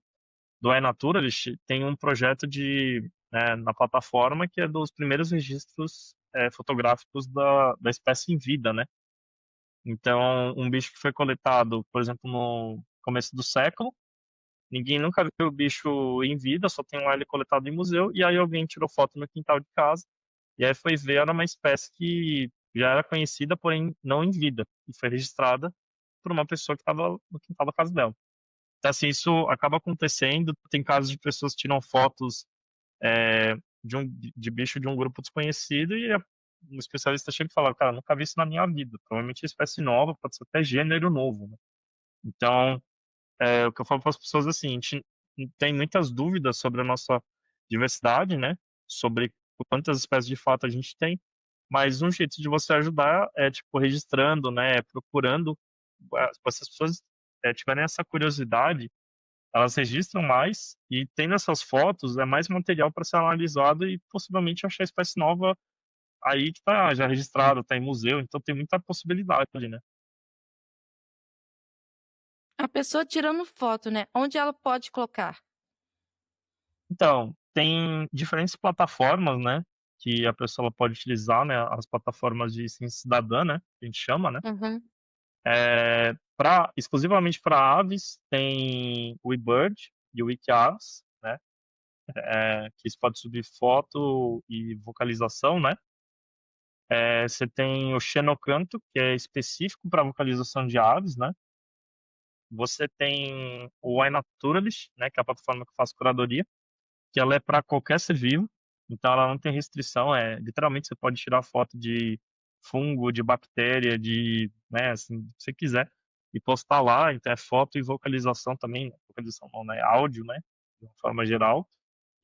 iNaturalist, tem um projeto na plataforma que é dos primeiros registros, fotográficos da espécie em vida, né. Então, um bicho que foi coletado, por exemplo, no começo do século, ninguém nunca viu o bicho em vida, só tem lá ele coletado em museu, e aí alguém tirou foto no quintal de casa, e aí foi ver, era uma espécie que já era conhecida, porém não em vida, e foi registrada por uma pessoa que estava no quintal da casa dela. Então, assim, isso acaba acontecendo, tem casos de pessoas que tiram fotos de bicho de um grupo desconhecido e um especialista chega e fala, cara, nunca vi isso na minha vida, provavelmente é espécie nova, pode ser até gênero novo, né? Então, o que eu falo para as pessoas é assim, a gente tem muitas dúvidas sobre a nossa diversidade, né? Sobre quantas espécies de fato a gente tem, mas um jeito de você ajudar é, tipo, registrando, né? Procurando, se as pessoas tiverem essa curiosidade, elas registram mais e tendo essas fotos é mais material para ser analisado e possivelmente achar espécie nova aí que está já registrada, está em museu, então tem muita possibilidade, né? A pessoa tirando foto, né, onde ela pode colocar? Então, tem diferentes plataformas, né, que a pessoa pode utilizar, né, as plataformas de ciência cidadã, né, que a gente chama, né. Uhum. Exclusivamente para aves, tem o eBird e o Wikiaves, né, que você pode subir foto e vocalização, né. Você tem o Xenocanto, que é específico para vocalização de aves, né. Você tem o iNaturalist, né, que é a plataforma que faz curadoria, que ela é para qualquer ser vivo, então ela não tem restrição, literalmente você pode tirar foto de fungo, de bactéria, de, né, assim, o que você quiser e postar lá, então é foto e vocalização também, vocalização não, né, áudio, né, de uma forma geral.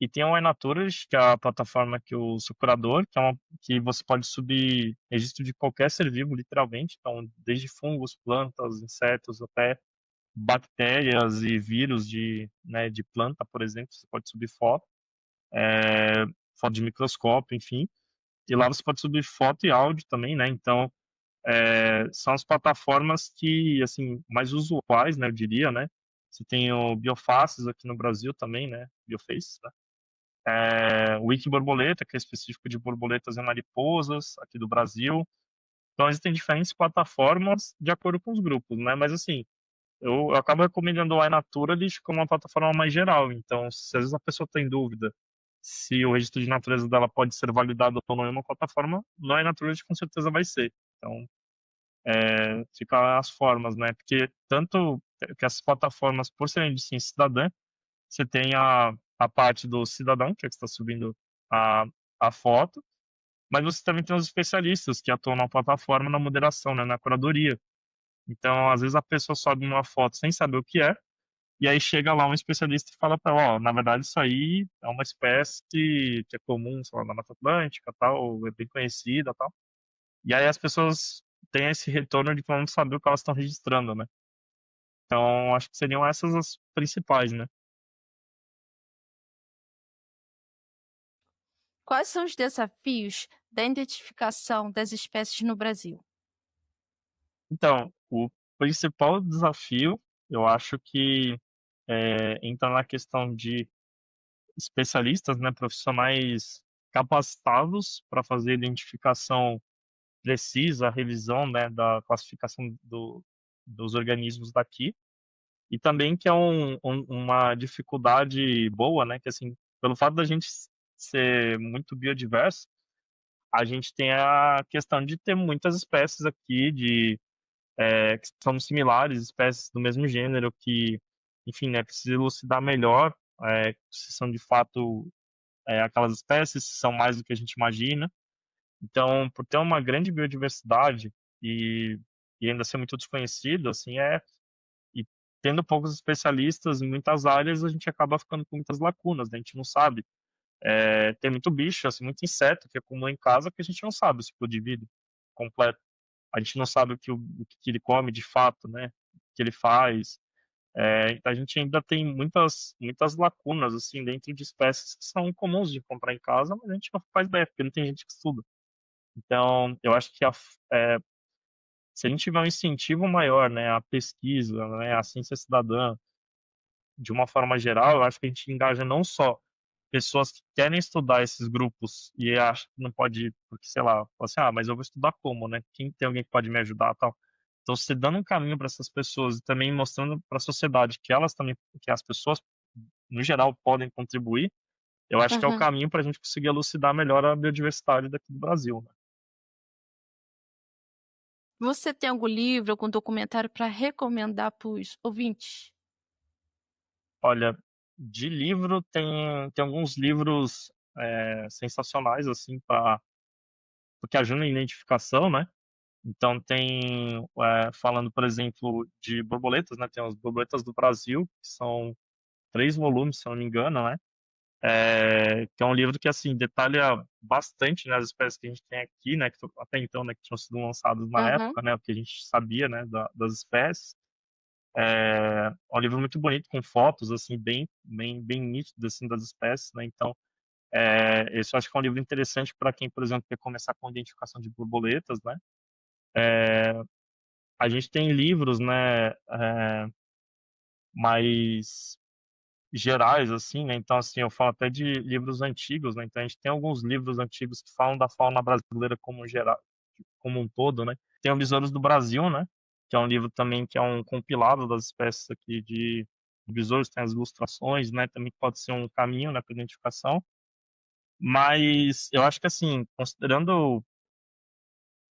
E tem o iNaturalist, que é a plataforma que eu sou curador, que você pode subir registro de qualquer ser vivo, literalmente, então desde fungos, plantas, insetos, até bactérias e vírus né, de planta, por exemplo, você pode subir foto, foto de microscópio, enfim. E lá você pode subir foto e áudio também, né? Então, são as plataformas que, assim, mais usuais, né, eu diria, né? Você tem o Biofaces aqui no Brasil também, né? Bioface, né? O Wiki Borboleta, que é específico de borboletas e mariposas aqui do Brasil. Então, existem diferentes plataformas de acordo com os grupos, né? Mas, assim, eu acabo recomendando o iNaturalist como uma plataforma mais geral. Então, se às vezes a pessoa tem dúvida se o registro de natureza dela pode ser validado ou não em uma plataforma, no iNaturalist com certeza vai ser. Então, fica as formas, né? Porque tanto que essas plataformas, por serem de ciência cidadã, você tem a parte do cidadão, que é que está subindo a, a foto, mas você também tem os especialistas que atuam na plataforma na moderação, né, na curadoria. Então, às vezes a pessoa sobe uma foto sem saber o que é, e aí chega lá um especialista e fala para ela, ó, na verdade isso aí é uma espécie que é comum, sei lá, na Mata Atlântica, tal, é bem conhecida, tal. E aí as pessoas têm esse retorno de não saber o que elas estão registrando, né? Então, acho que seriam essas as principais, né? Quais são os desafios da identificação das espécies no Brasil? Então, o principal desafio, eu acho que entra na questão de especialistas, né, profissionais capacitados para fazer identificação precisa, a revisão, né, da classificação dos organismos daqui, e também que é uma dificuldade boa, né, que assim, pelo fato da gente ser muito biodiverso, a gente tem a questão de ter muitas espécies aqui que são similares, espécies do mesmo gênero, que, enfim, né, precisa elucidar melhor se são de fato aquelas espécies, se são mais do que a gente imagina. Então, por ter uma grande biodiversidade e, e ainda ser muito desconhecido, assim, e tendo poucos especialistas em muitas áreas, a gente acaba ficando com muitas lacunas, né? A gente não sabe. Tem muito bicho, assim, muito inseto que é comum em casa que a gente não sabe o ciclo de vida completo. A gente não sabe o que ele come de fato, né? O que ele faz. Então a gente ainda tem muitas lacunas, assim, dentro de espécies que são comuns de encontrar em casa, mas a gente não faz ideia, porque não tem gente que estuda. Então, eu acho que se a gente tiver um incentivo maior, né, à pesquisa, né, à ciência cidadã, de uma forma geral, eu acho que a gente engaja não só pessoas que querem estudar esses grupos e acham que não pode, porque, sei lá, fala assim, mas eu vou estudar como, né? Quem tem alguém que pode me ajudar, tal. Então, você dando um caminho para essas pessoas e também mostrando para a sociedade que elas também, que as pessoas, no geral, podem contribuir, eu acho que é o Uhum. caminho para a gente conseguir elucidar melhor a biodiversidade daqui do Brasil, né? Você tem algum livro, algum documentário para recomendar para os ouvintes? Olha, de livro tem alguns livros sensacionais, assim, porque ajudam na identificação, né? Então tem, falando, por exemplo, de borboletas, né? Tem as Borboletas do Brasil, que são 3 volumes, se eu não me engano, né? Que é um livro que, assim, detalha bastante, né, as espécies que a gente tem aqui, né? Até então, né, que tinham sido lançadas na Uhum. época, né? O que a gente sabia, né, das espécies. É um livro muito bonito, com fotos, assim, bem nítidas, assim, das espécies, né? Então, esse eu acho que é um livro interessante para quem, por exemplo, quer começar com identificação de borboletas, né? A gente tem livros, né, mais gerais, assim, né? Então, assim, eu falo até de livros antigos, né? Então, a gente tem alguns livros antigos que falam da fauna brasileira como geral, como um todo, né? Tem o Besouros do Brasil, né? Que é um livro também que é um compilado das espécies aqui de besouros, tem as ilustrações, né? Também pode ser um caminho, né, para identificação. Mas eu acho que, assim, considerando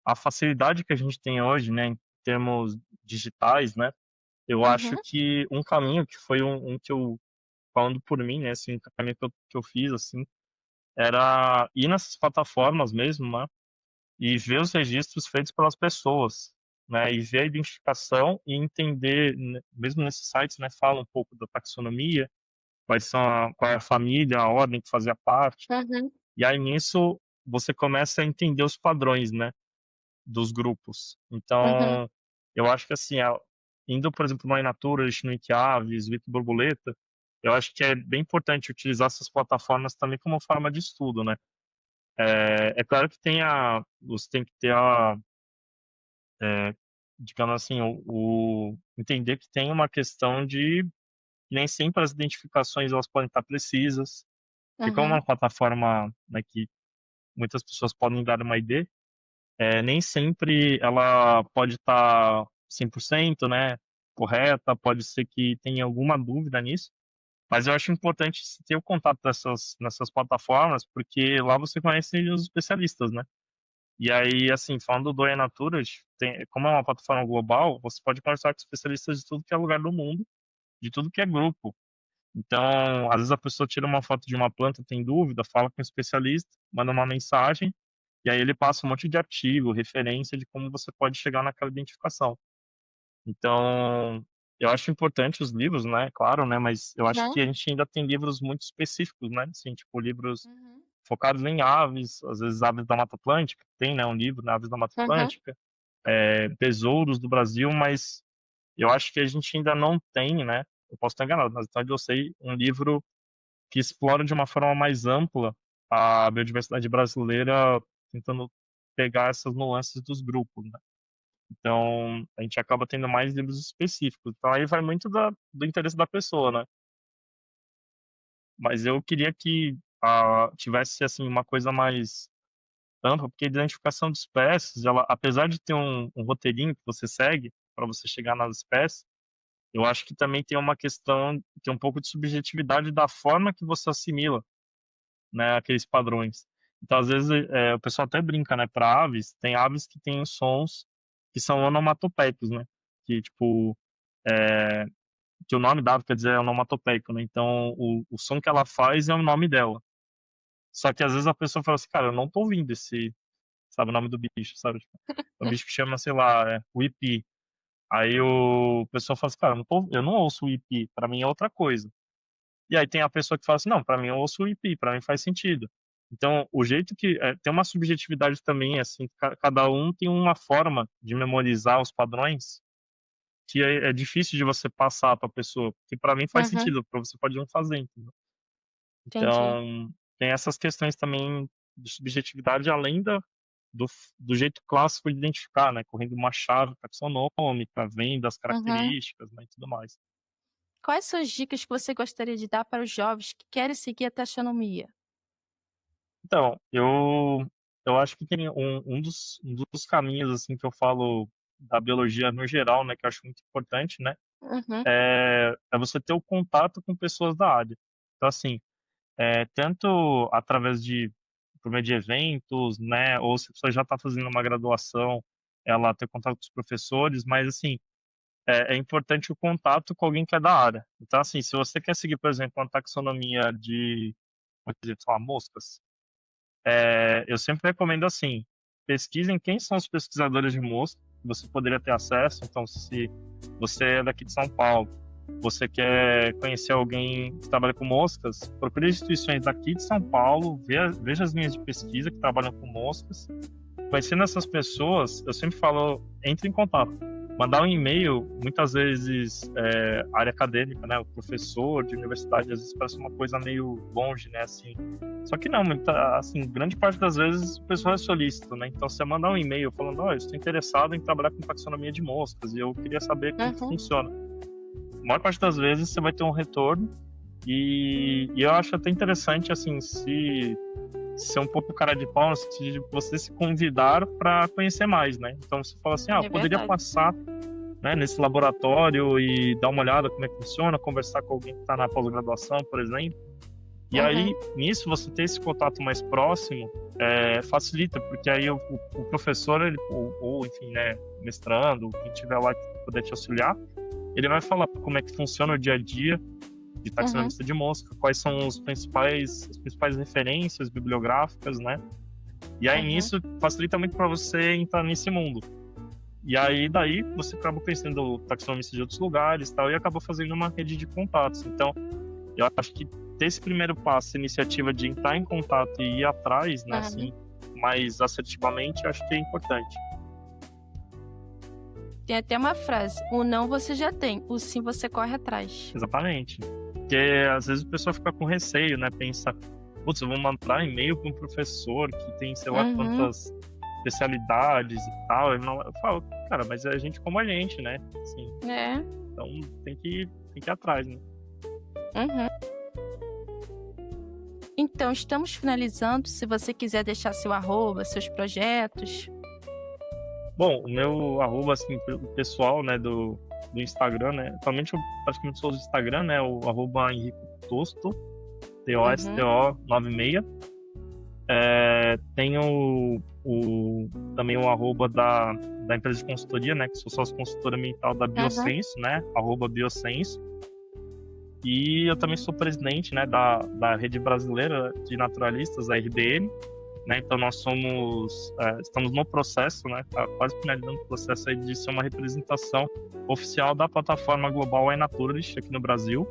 a facilidade que a gente tem hoje, né, em termos digitais, né? Eu acho Uhum. que um caminho que foi um que eu, falando por mim, né, assim, um caminho que eu fiz, assim, era ir nessas plataformas mesmo, né, e ver os registros feitos pelas pessoas, né, e ver a identificação e entender, né, mesmo nesses sites, né, fala um pouco da taxonomia, qual é a família, a ordem que fazia parte, Uhum. e aí nisso você começa a entender os padrões, né, dos grupos. Uhum. Então, eu acho que assim, indo, por exemplo, no iNaturalist, no Wikiaves, Wiki Borboleta, eu acho que é bem importante utilizar essas plataformas também como forma de estudo, né? É claro que você tem que ter é, digamos assim, entender que tem uma questão de que nem sempre as identificações elas podem estar precisas, porque como é Uhum. uma plataforma, né, que muitas pessoas podem dar uma ID, nem sempre ela pode estar 100%, né, correta, pode ser que tenha alguma dúvida nisso, mas eu acho importante se ter o contato nessas plataformas, porque lá você conhece os especialistas, né? E aí, assim, falando do eNatura, como é uma plataforma global, você pode conversar com especialistas de tudo que é lugar do mundo, de tudo que é grupo. Então, às vezes a pessoa tira uma foto de uma planta, tem dúvida, fala com o especialista, manda uma mensagem, e aí ele passa um monte de artigo, referência de como você pode chegar naquela identificação. Então, eu acho importante os livros, né? Claro, né? Mas eu acho Uhum. que a gente ainda tem livros muito específicos, né? Assim, tipo, livros Uhum. focados em aves, às vezes aves da Mata Atlântica, tem, né? Um livro, né? Aves da Mata Uhum. Atlântica, besouros do Brasil, mas eu acho que a gente ainda não tem, né? Eu posso estar enganado, mas até onde eu sei, um livro que explora de uma forma mais ampla a biodiversidade brasileira, tentando pegar essas nuances dos grupos, né? Então, a gente acaba tendo mais livros específicos. Então, aí vai muito do interesse da pessoa, né? Mas eu queria que tivesse, assim, uma coisa mais ampla, porque a identificação de espécies, ela, apesar de ter um roteirinho que você segue para você chegar nas espécies, eu acho que também tem uma questão, tem um pouco de subjetividade da forma que você assimila, né, aqueles padrões. Então, às vezes, o pessoal até brinca, né, para aves, tem aves que têm sons que são onomatopeicos, né, que, tipo, é, que o nome da ave quer dizer onomatopeico, né, então o som que ela faz é o nome dela. Só que às vezes a pessoa fala assim, cara, eu não tô ouvindo sabe, o nome do bicho, sabe? Tipo, o bicho que chama, sei lá, o ipi. Aí o pessoal fala assim, cara, eu não ouço o ipi, pra mim é outra coisa. E aí tem a pessoa que fala assim, não, para mim eu ouço o IP, para mim faz sentido. Então, o jeito que tem uma subjetividade também, assim, cada um tem uma forma de memorizar os padrões que é difícil de você passar para a pessoa, que para mim faz Uhum. sentido, para você pode não fazer, entendeu? Entendi. Então, tem essas questões também de subjetividade além do jeito clássico de identificar, né, correndo uma chave taxonômica, vem das Uhum. características, né, e tudo mais. Quais são as dicas que você gostaria de dar para os jovens que querem seguir a taxonomia? Então, eu acho que tem um dos caminhos, assim, que eu falo. da biologia no geral, né, que eu acho muito importante, né, Uhum. é você ter o contato com pessoas da área. Então, assim, tanto através por meio de eventos, né, ou se a pessoa já está fazendo uma graduação, ela ter contato com os professores, mas, assim, é importante o contato com alguém que é da área. Então, assim, se você quer seguir, por exemplo, uma taxonomia de, por exemplo, sei lá, moscas, eu sempre recomendo assim, pesquisem quem são os pesquisadores de mosca que você poderia ter acesso. Então, se você é daqui de São Paulo, você quer conhecer alguém que trabalha com moscas, procure instituições daqui de São Paulo, veja as linhas de pesquisa que trabalham com moscas. Conhecendo essas pessoas, eu sempre falo, entre em contato. Mandar um e-mail, muitas vezes, a área acadêmica, né, o professor de universidade, às vezes parece uma coisa meio longe, né, assim. Só que não, assim, grande parte das vezes o pessoal é solícito, né, então você mandar um e-mail falando, eu estou interessado em trabalhar com taxonomia de moscas e eu queria saber como que Uhum. funciona. A maior parte das vezes você vai ter um retorno e eu acho até interessante, assim, se ser um pouco cara de pau no sentido de você se convidar para conhecer mais, né? Então você fala assim, É poderia verdade. passar, né, nesse laboratório e dar uma olhada como é que funciona, conversar com alguém que está na pós-graduação, por exemplo. E Uhum. aí, nisso, você ter esse contato mais próximo facilita, porque aí o professor, ou enfim, né, mestrando, quem tiver lá que puder te auxiliar, ele vai falar como é que funciona o dia a dia de Uhum. taxonomista de mosca, quais são as principais referências bibliográficas, né? E aí Uhum. nisso facilita muito para você entrar nesse mundo. E aí daí você acaba conhecendo taxonomistas de outros lugares, tal, e acaba fazendo uma rede de contatos. Então, eu acho que ter esse primeiro passo, a iniciativa de entrar em contato e ir atrás, né, Uhum. assim, mais assertivamente, eu acho que é importante. Tem até uma frase: o não você já tem, o sim você corre atrás. Exatamente. Porque às vezes o pessoal fica com receio, né? Pensa, putz, eu vou mandar e-mail para um professor que tem sei lá Uhum. quantas especialidades e tal. Eu falo, cara, mas é gente como a gente, né? Assim, É. então tem que ir atrás, né? Uhum. Então, estamos finalizando. Se você quiser deixar seu arroba, seus projetos. Bom, o meu arroba, assim, pessoal, né, do Instagram, né? Atualmente eu praticamente sou do Instagram, né? O arroba Henrico Tosto, Uhum. TOSTO96. Tenho também o arroba da empresa de consultoria, né? Que sou sócio consultora ambiental da Uhum. Biosenso, né? Arroba Biosenso. E eu também sou presidente, né, da Rede Brasileira de Naturalistas, a RBN. Né? Então nós estamos no processo, né? Tá quase finalizando o processo aí de ser uma representação oficial da plataforma global iNaturalist aqui no Brasil.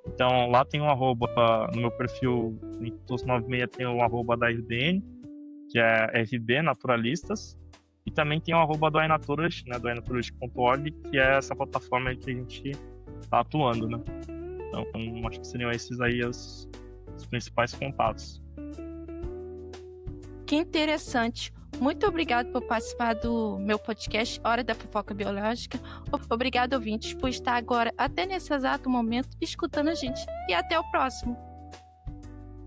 Então lá tem um arroba, no meu perfil Nitos96 tem o arroba da RBN, que é RB Naturalistas, e também tem o arroba do iNaturalist, né, do iNaturalist.org, que é essa plataforma aí que a gente está atuando, né? Então acho que seriam esses aí os principais contatos. Que interessante. Muito obrigado por participar do meu podcast Hora da Fofoca Biológica. Obrigado, ouvintes, por estar agora, até nesse exato momento, escutando a gente. E até o próximo.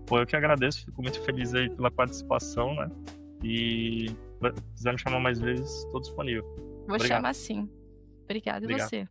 Pô, eu que agradeço, fico muito feliz aí pela participação, né? E se quiser me chamar mais vezes, estou disponível. Vou Obrigado. chamar sim. Obrigado Obrigado. você.